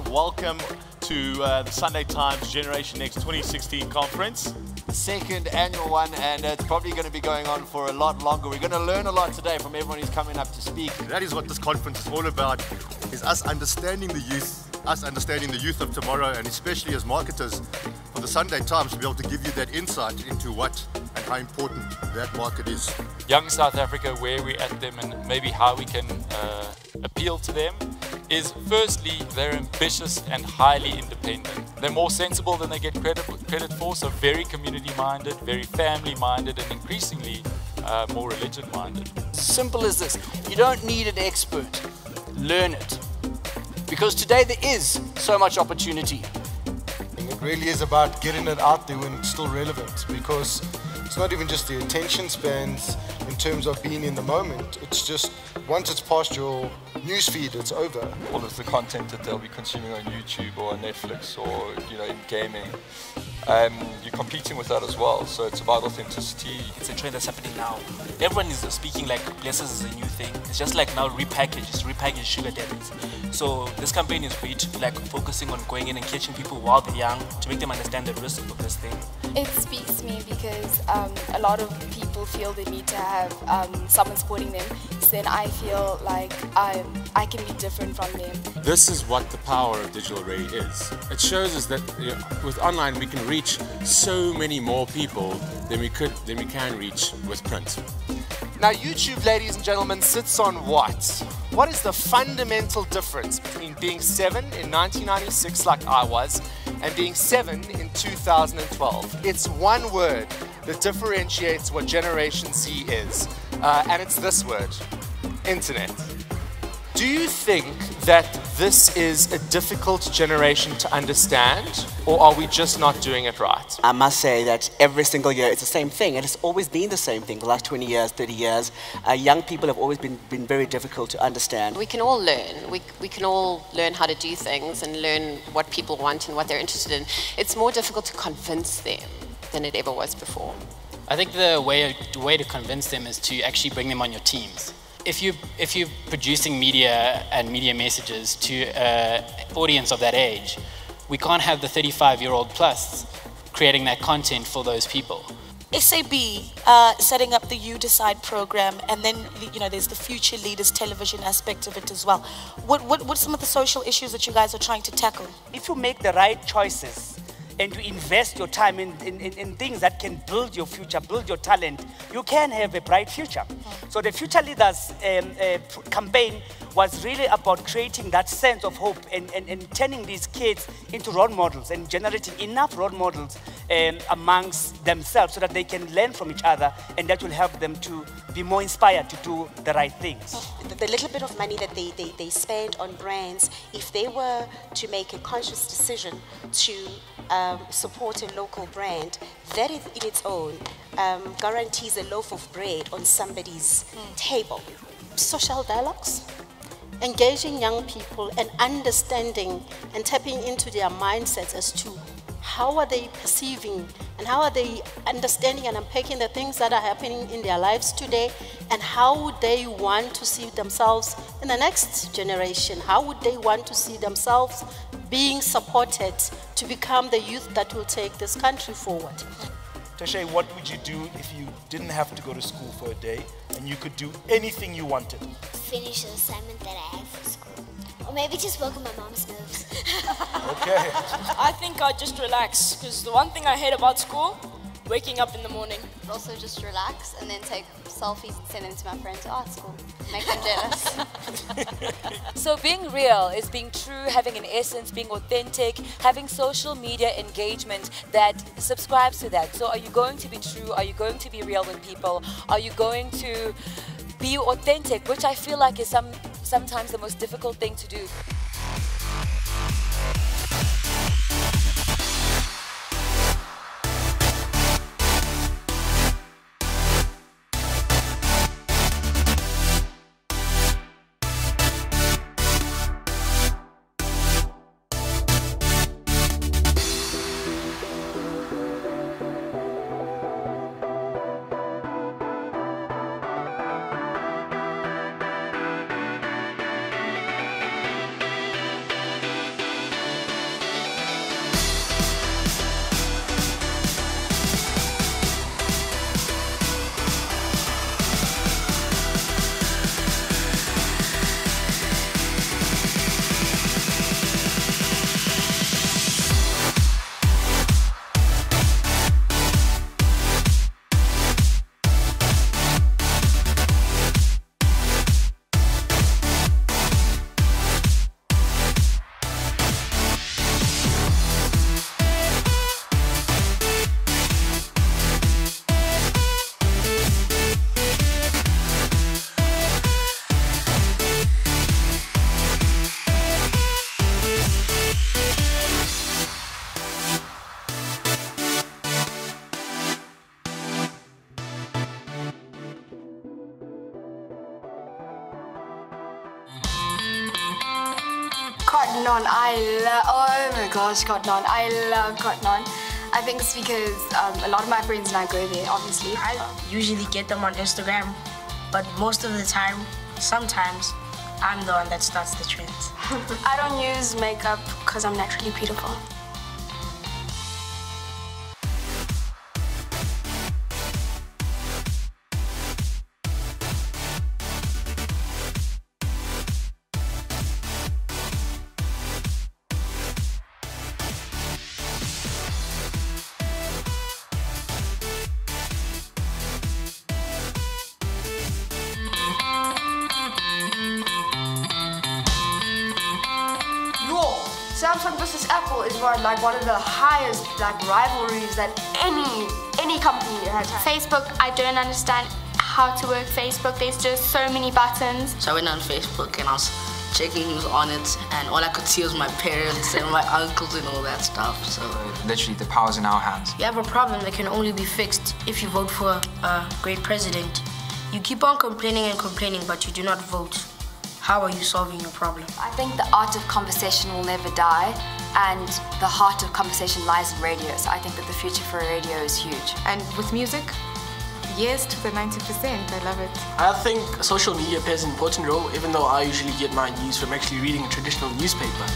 everyone. Welcome to the Sunday Times Generation Next 2016 conference. Second annual one, and it's probably going to be going on for a lot longer. We're going to learn a lot today from everyone who's coming up to speak. That is what this conference is all about, is us understanding the youth of tomorrow, and especially as marketers for the Sunday Times to be able to give you that insight into what and how important that market is. Young South Africa, where we're at them and maybe how we can appeal to them is, firstly, they're ambitious and highly independent. They're more sensible than they get credit for, so very community-minded, very family-minded, and increasingly more religion-minded. Simple as this. You don't need an expert. Learn it. Because today there is so much opportunity. It really is about getting it out there when it's still relevant, because it's not even just the attention spans in terms of being in the moment. It's just once it's past your newsfeed, it's over. All of the content that they'll be consuming on YouTube or on Netflix or in gaming, you're competing with that as well. So it's about authenticity. It's a trend that's happening now. Everyone is speaking like blessers is a new thing. It's just like now repackaged sugar daddies. So this campaign is great, like focusing on going in and catching people while they're young to make them understand the risk of this thing. It speaks to me because a lot of people feel the need to have someone supporting them. So then I feel like I can be different from them. This is what the power of digital really is. It shows us that with online we can reach so many more people than we can reach with print. Now YouTube, ladies and gentlemen, sits on what? What is the fundamental difference between being 7 in 1996 like I was and being 7 in 2012? It's one word that differentiates what Generation Z is, and it's this word: internet. Do you think that this is a difficult generation to understand, or are we just not doing it right? I must say that every single year it's the same thing. It has always been the same thing. The last 20 years, 30 years, young people have always been very difficult to understand. We can all learn. We can all learn how to do things and learn what people want and what they're interested in. It's more difficult to convince them than it ever was before. I think the way to convince them is to actually bring them on your teams. If you're producing media and media messages to an audience of that age, we can't have the 35-year-old plus creating that content for those people. SAB setting up the You Decide program, and then there's the Future Leaders television aspect of it as well. What's some of the social issues that you guys are trying to tackle? If you make the right choices and to invest your time in things that can build your future, build your talent, you can have a bright future. So the Future Leaders campaign was really about creating that sense of hope and turning these kids into role models and generating enough role models amongst themselves so that they can learn from each other, and that will help them to be more inspired to do the right things. The little bit of money that they spend on brands, if they were to make a conscious decision to support a local brand, that in its own guarantees a loaf of bread on somebody's table. Social dialogues, engaging young people and understanding and tapping into their mindsets as to how are they perceiving and how are they understanding and unpacking the things that are happening in their lives today, and how would they want to see themselves in the next generation? How would they want to see themselves being supported to become the youth that will take this country forward? Tashay, what would you do if you didn't have to go to school for a day and you could do anything you wanted? Finish the assignment that I have for school. Or maybe just work on my mom's nerves. Okay. I think I'd just relax, because the one thing I hate about school, waking up in the morning. Also just relax and then take selfies and send them to my friends at art school. Make them jealous. So being real is being true, having an essence, being authentic, having social media engagement that subscribes to that. So are you going to be true? Are you going to be real with people? Are you going to be authentic, which I feel like is sometimes the most difficult thing to do. Cotton On, oh my gosh, Cotton On, I love Cotton On. I think it's because a lot of my friends and I go there, obviously. I usually get them on Instagram, but most of the time, sometimes, I'm the one that starts the trends. I don't use makeup because I'm naturally beautiful. Samsung versus Apple is one of the highest rivalries that any company has had. Facebook, I don't understand how to work Facebook. There's just so many buttons. So I went on Facebook and I was checking who's on it, and all I could see was my parents and my uncles and all that stuff. So literally, the power's in our hands. You have a problem that can only be fixed if you vote for a great president. You keep on complaining and complaining, but you do not vote. How are you solving your problem? I think the art of conversation will never die, and the heart of conversation lies in radio. So I think that the future for radio is huge. And with music, yes to the 90%. I love it. I think social media plays an important role, even though I usually get my news from actually reading a traditional newspaper.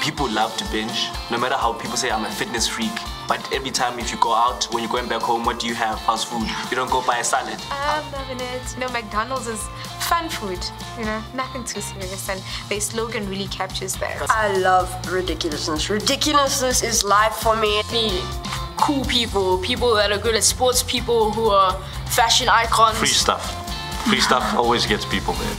People love to binge, no matter how people say I'm a fitness freak. But every time if you go out, when you're going back home, what do you have? Fast food. You don't go buy a salad. I'm loving it. You know, McDonald's is fun food, you know, nothing too serious, and their slogan really captures that. I love ridiculousness. Ridiculousness is life for me. Cool people, people that are good at sports, people who are fashion icons. Free stuff. Free stuff always gets people there.